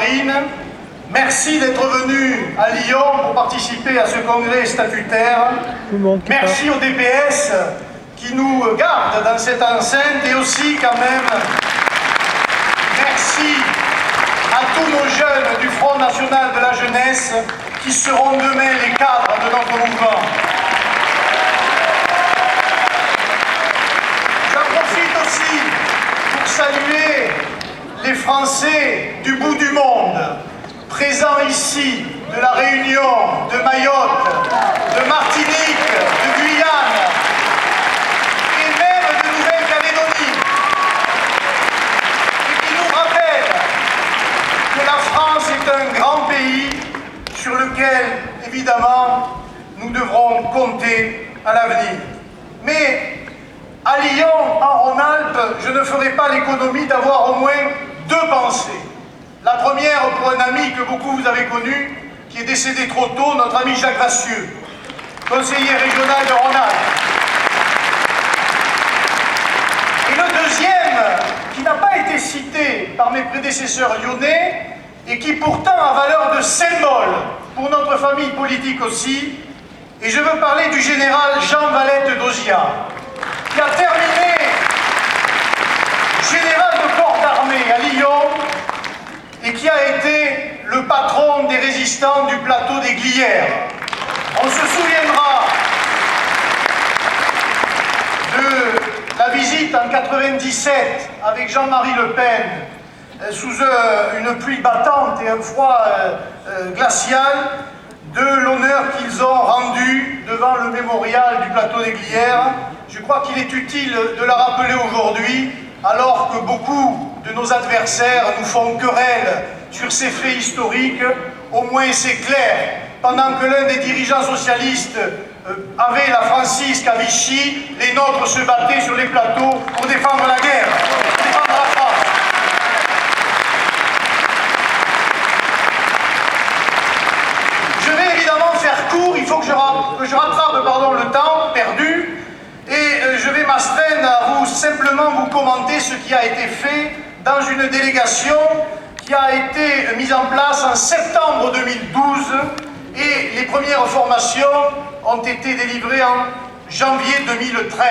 Marine, merci d'être venu à Lyon pour participer à ce congrès statutaire. Merci au DPS qui nous garde dans cette enceinte et aussi quand même merci à tous nos jeunes du Front National de la Jeunesse qui seront demain les cadres de notre mouvement. J'en profite aussi pour saluer les Français du bout du monde, présents ici, de La Réunion, de Mayotte, de Martinique, de Guyane et même de Nouvelle-Calédonie, et qui nous rappellent que la France est un grand pays sur lequel, évidemment, nous devrons compter à l'avenir. Mais à Lyon, en Rhône-Alpes, je ne ferai pas l'économie d'avoir au moins deux pensées. La première pour un ami que beaucoup vous avez connu, qui est décédé trop tôt, notre ami Jacques Vassieux, conseiller régional de Rhône-Alpes. Et le deuxième, qui n'a pas été cité par mes prédécesseurs lyonnais, et qui pourtant a valeur de symbole pour notre famille politique aussi, et je veux parler du général Jean Valette d'Osia, qui a terminé général de corps d'armée à Lyon et qui a été le patron des résistants du plateau des Glières. On se souviendra de la visite en 97 avec Jean-Marie Le Pen sous une pluie battante et un froid glacial, de l'honneur qu'ils ont rendu devant le mémorial du plateau des Glières. Je crois qu'il est utile de la rappeler aujourd'hui, alors que beaucoup de nos adversaires nous font querelle sur ces faits historiques. Au moins c'est clair, pendant que l'un des dirigeants socialistes avait la Francisque à Vichy, les nôtres se battaient sur les plateaux pour défendre la guerre, pour défendre la France. Je vais évidemment faire court, il faut que je rattrape le temps perdu. Et je vais m'astreindre à vous simplement vous commenter ce qui a été fait dans une délégation qui a été mise en place en septembre 2012 et les premières formations ont été délivrées en janvier 2013.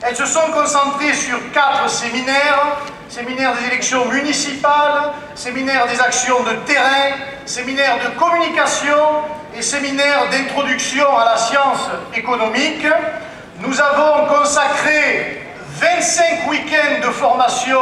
Elles se sont concentrées sur 4 séminaires, séminaire des élections municipales, séminaire des actions de terrain, séminaire de communication et séminaire d'introduction à la science économique. Nous avons consacré 25 week-ends de formation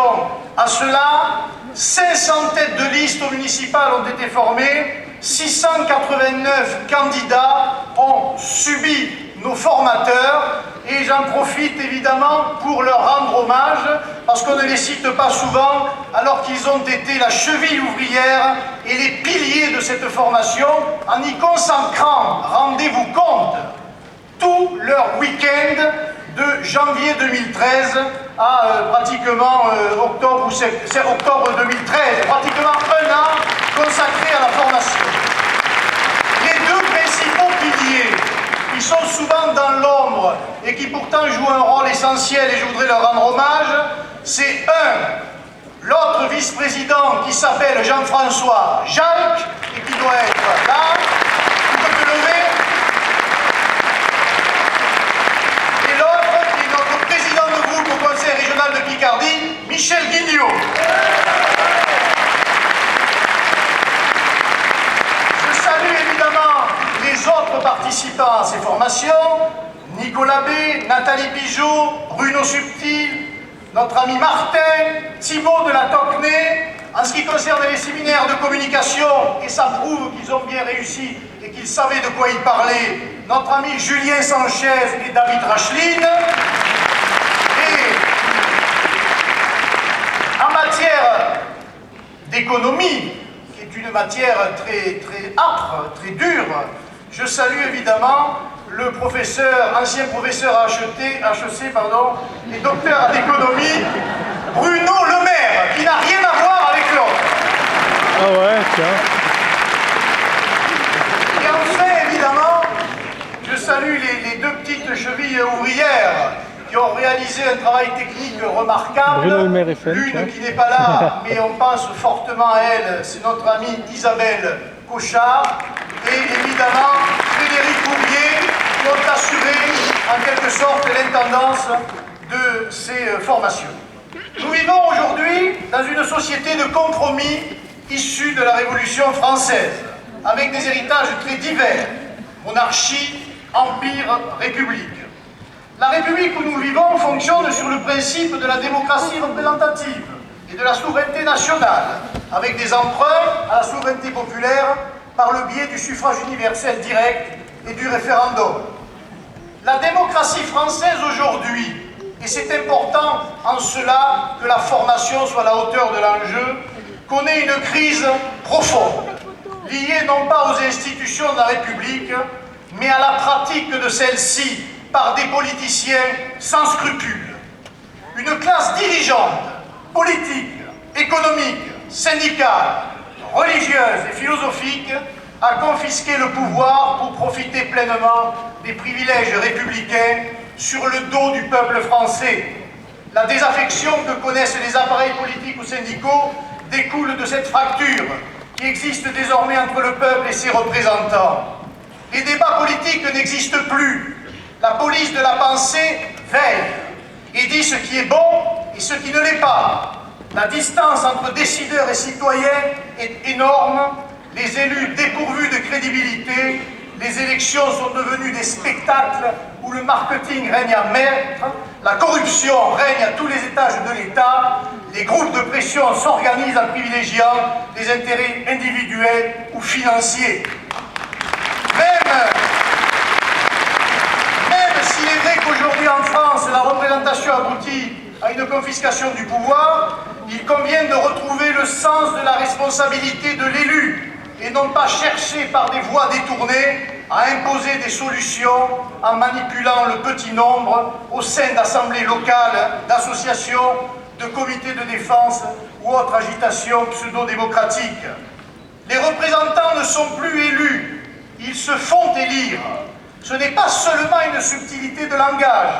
à cela, 500 têtes de liste municipales ont été formées, 689 candidats ont subi nos formateurs et j'en profite évidemment pour leur rendre hommage parce qu'on ne les cite pas souvent alors qu'ils ont été la cheville ouvrière et les piliers de cette formation en y consacrant, rendez-vous compte, tout leur week-end de janvier 2013 à pratiquement octobre 2013, pratiquement un an consacré à la formation. Les deux principaux piliers qui sont souvent dans l'ombre et qui pourtant jouent un rôle essentiel et je voudrais leur rendre hommage, c'est l'autre vice-président qui s'appelle Jean-François Jalc et qui doit être là, tu peux te lever. Au Conseil régional de Picardie, Michel Guignot. Je salue évidemment les autres participants à ces formations, Nicolas B, Nathalie Pigeot, Bruno Subtil, notre ami Martin, Thibaut de la Tocnay. En ce qui concerne les séminaires de communication, et ça prouve qu'ils ont bien réussi et qu'ils savaient de quoi ils parlaient, notre ami Julien Sanchez et David Racheline. En matière d'économie, qui est une matière très âpre, très dure, je salue évidemment le professeur, ancien professeur à HEC, et docteur en économie, Bruno Le Maire, qui n'a rien à voir avec l'autre. Ah ouais, tiens. Et enfin, évidemment, je salue les deux petites chevilles ouvrières qui ont réalisé un travail technique remarquable. Bruno Le Maire FM, L'une qui n'est pas là, mais on pense fortement à elle, c'est notre amie Isabelle Cochard, et évidemment Frédéric Courrier, qui ont assuré en quelque sorte l'intendance de ces formations. Nous vivons aujourd'hui dans une société de compromis issue de la Révolution française, avec des héritages très divers: monarchie, empire, république. La République où nous vivons fonctionne sur le principe de la démocratie représentative et de la souveraineté nationale, avec des emprunts à la souveraineté populaire par le biais du suffrage universel direct et du référendum. La démocratie française aujourd'hui, et c'est important en cela que la formation soit à la hauteur de l'enjeu, connaît une crise profonde, liée non pas aux institutions de la République, mais à la pratique de celle-ci par des politiciens sans scrupules. Une classe dirigeante, politique, économique, syndicale, religieuse et philosophique a confisqué le pouvoir pour profiter pleinement des privilèges républicains sur le dos du peuple français. La désaffection que connaissent les appareils politiques ou syndicaux découle de cette fracture qui existe désormais entre le peuple et ses représentants. Les débats politiques n'existent plus. La police de la pensée veille et dit ce qui est bon et ce qui ne l'est pas. La distance entre décideurs et citoyens est énorme. Les élus dépourvus de crédibilité. Les élections sont devenues des spectacles où le marketing règne à maître. La corruption règne à tous les étages de l'État. Les groupes de pression s'organisent en privilégiant des intérêts individuels ou financiers. Même s'il est vrai qu'aujourd'hui en France, la représentation aboutit à une confiscation du pouvoir, il convient de retrouver le sens de la responsabilité de l'élu et non pas chercher par des voies détournées à imposer des solutions en manipulant le petit nombre au sein d'assemblées locales, d'associations, de comités de défense ou autres agitations pseudo-démocratiques. Les représentants ne sont plus élus. Ils se font élire. Ce n'est pas seulement une subtilité de langage.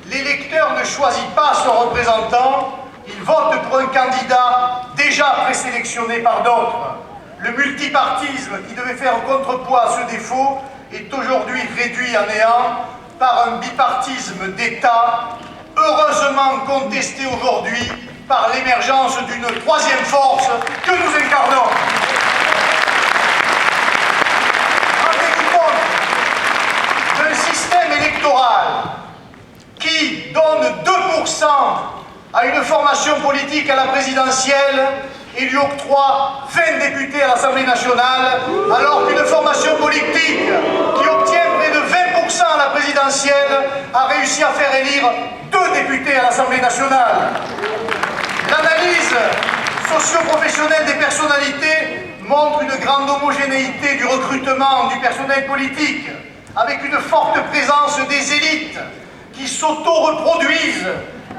L'électeur ne choisit pas son représentant, il vote pour un candidat déjà présélectionné par d'autres. Le multipartisme qui devait faire contrepoids à ce défaut est aujourd'hui réduit à néant par un bipartisme d'État, heureusement contesté aujourd'hui par l'émergence d'une troisième force que nous incarnons. Un système électoral qui donne 2% à une formation politique à la présidentielle et lui octroie 20 députés à l'Assemblée nationale, alors qu'une formation politique qui obtient près de 20% à la présidentielle a réussi à faire élire 2 députés à l'Assemblée nationale. L'analyse socio-professionnelle des personnalités montre une grande homogénéité du recrutement du personnel politique, avec une forte présence des élites qui s'auto-reproduisent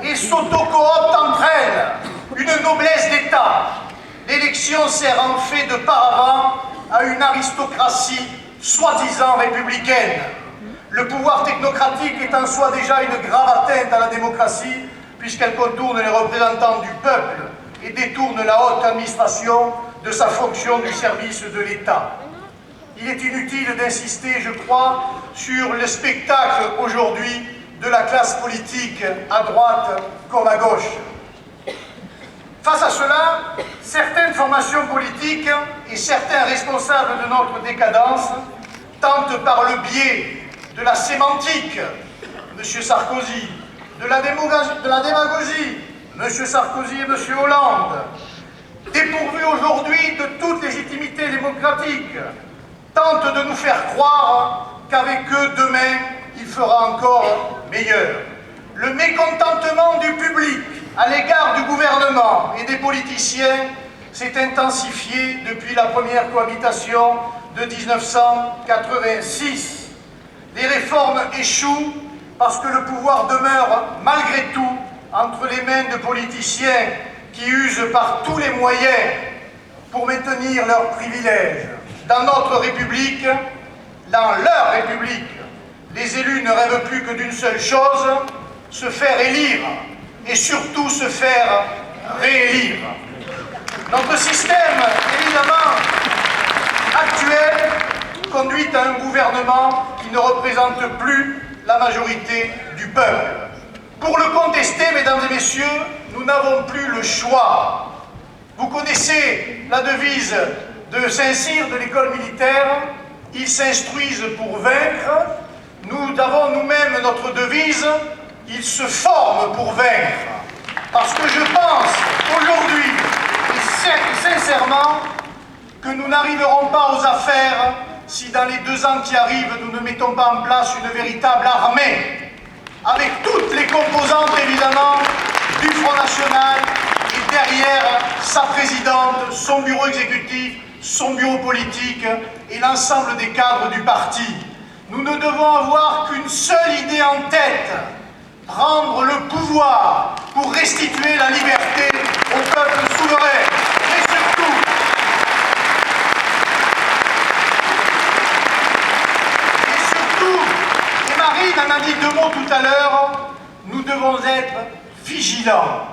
et s'auto-cooptent entre elles, une noblesse d'État. L'élection sert en fait de paravent à une aristocratie soi-disant républicaine. Le pouvoir technocratique est en soi déjà une grave atteinte à la démocratie, puisqu'elle contourne les représentants du peuple et détourne la haute administration de sa fonction du service de l'État. Il est inutile d'insister, je crois, sur le spectacle aujourd'hui de la classe politique à droite comme à gauche. Face à cela, certaines formations politiques et certains responsables de notre décadence tentent par le biais de la sémantique, M. Sarkozy, de la démagogie, M. Sarkozy et M. Hollande, dépourvus aujourd'hui de toute légitimité démocratique, tentent de nous faire croire qu'avec eux, demain, il fera encore meilleur. Le mécontentement du public à l'égard du gouvernement et des politiciens s'est intensifié depuis la première cohabitation de 1986. Les réformes échouent parce que le pouvoir demeure malgré tout entre les mains de politiciens qui usent par tous les moyens pour maintenir leurs privilèges. Dans notre République, dans leur République, les élus ne rêvent plus que d'une seule chose, se faire élire et surtout se faire réélire. Notre système, évidemment, actuel conduit à un gouvernement qui ne représente plus la majorité du peuple. Pour le contester, mesdames et messieurs, nous n'avons plus le choix. Vous connaissez la devise de Saint-Cyr de l'école militaire, « Ils s'instruisent pour vaincre ». Nous avons nous-mêmes notre devise, « Ils se forment pour vaincre ». Parce que je pense aujourd'hui, et sincèrement, que nous n'arriverons pas aux affaires si dans les 2 ans qui arrivent, nous ne mettons pas en place une véritable armée, avec toutes les composantes, évidemment, du Front National, et derrière sa présidente, son bureau exécutif, son bureau politique et l'ensemble des cadres du parti. Nous ne devons avoir qu'une seule idée en tête, prendre le pouvoir pour restituer la liberté au peuple souverain. Et surtout, et Marine en a dit 2 mots tout à l'heure, nous devons être vigilants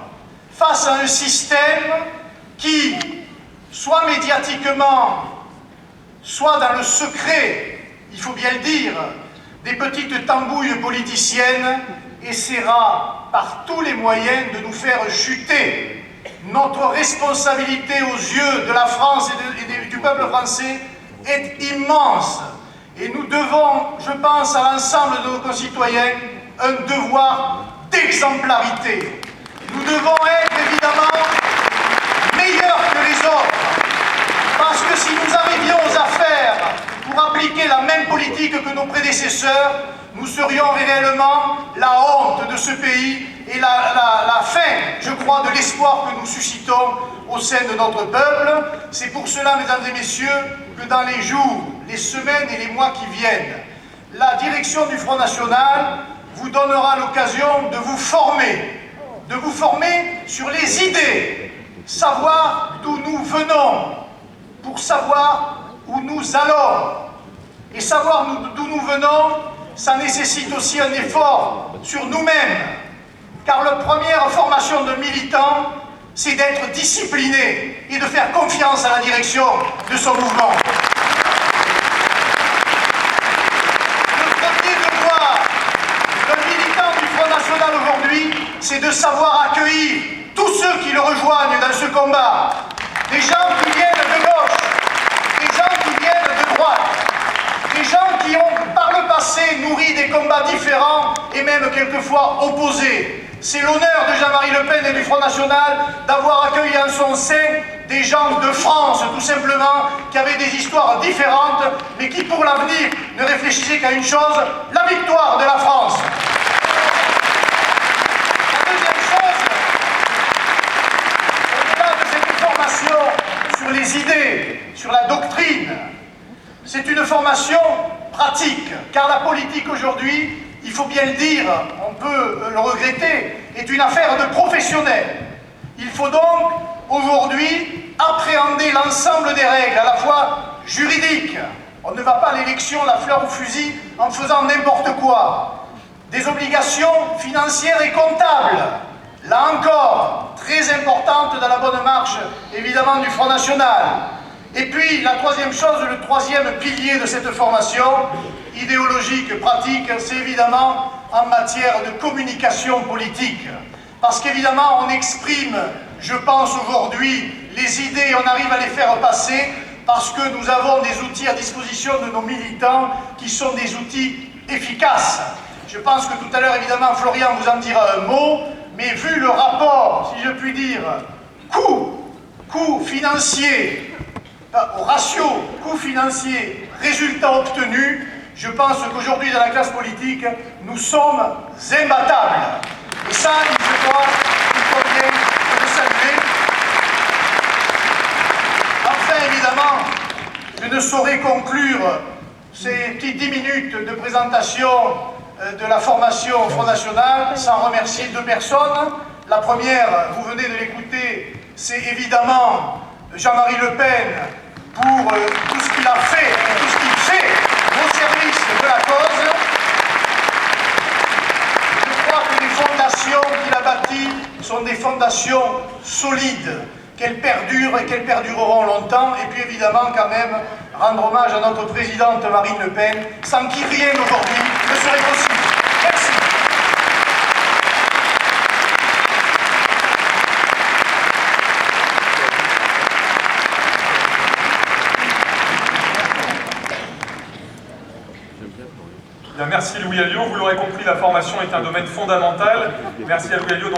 face à un système qui, soit médiatiquement, soit dans le secret, il faut bien le dire, des petites tambouilles politiciennes, essaiera par tous les moyens de nous faire chuter. Notre responsabilité aux yeux de la France et du peuple français est immense. Et nous devons, je pense à l'ensemble de nos concitoyens, un devoir d'exemplarité. Nous devons être évidemment meilleurs que les autres. Parce que si nous arrivions aux affaires pour appliquer la même politique que nos prédécesseurs, nous serions réellement la honte de ce pays et la fin, je crois, de l'espoir que nous suscitons au sein de notre peuple. C'est pour cela, mesdames et messieurs, que dans les jours, les semaines et les mois qui viennent, la direction du Front National vous donnera l'occasion de vous former sur les idées, savoir d'où nous venons, pour savoir où nous allons. Et savoir d'où nous venons, ça nécessite aussi un effort sur nous-mêmes. Car la première formation de militant, c'est d'être discipliné et de faire confiance à la direction de son mouvement. Le premier devoir d'un militant du Front National aujourd'hui, c'est de savoir accueillir tous ceux qui le rejoignent dans ce combat. Des gens qui viennent de gauche, des gens qui viennent de droite, des gens qui ont par le passé nourri des combats différents et même quelquefois opposés. C'est l'honneur de Jean-Marie Le Pen et du Front National d'avoir accueilli en son sein des gens de France, tout simplement, qui avaient des histoires différentes, mais qui pour l'avenir ne réfléchissaient qu'à une chose, la victoire de la France. La deuxième chose, au-delà de cette formation sur les idées, sur la doctrine, c'est une formation pratique, car la politique aujourd'hui, il faut bien le dire, on peut le regretter, est une affaire de professionnels. Il faut donc aujourd'hui appréhender l'ensemble des règles, à la fois juridiques. On ne va pas à l'élection la fleur au fusil en faisant n'importe quoi. Des obligations financières et comptables. Là encore, très importante dans la bonne marche, évidemment, du Front National. Et puis, la troisième chose, le troisième pilier de cette formation, idéologique, pratique, c'est évidemment en matière de communication politique. Parce qu'évidemment, on exprime, je pense aujourd'hui, les idées, on arrive à les faire passer, parce que nous avons des outils à disposition de nos militants qui sont des outils efficaces. Je pense que tout à l'heure, évidemment, Florian vous en dira un mot, mais vu le rapport, si je puis dire, coût financier, au ratio coût financier, résultat obtenu, je pense qu'aujourd'hui, dans la classe politique, nous sommes imbattables. Et ça, je crois qu'il faut bien le saluer. Enfin, évidemment, je ne saurais conclure ces petites 10 minutes de présentation de la formation au Front National sans remercier 2 personnes. La première, vous venez de l'écouter, c'est évidemment Jean-Marie Le Pen pour tout ce qu'il a fait et tout ce qu'il fait au service de la cause. Je crois que les fonds sont des fondations solides, qu'elles perdurent et qu'elles perdureront longtemps. Et puis évidemment, quand même, rendre hommage à notre présidente Marine Le Pen, sans qui rien aujourd'hui ne serait possible. Merci. Bien, merci Louis Alliot. Vous l'aurez compris, la formation est un domaine fondamental. Merci à Louis Alliot.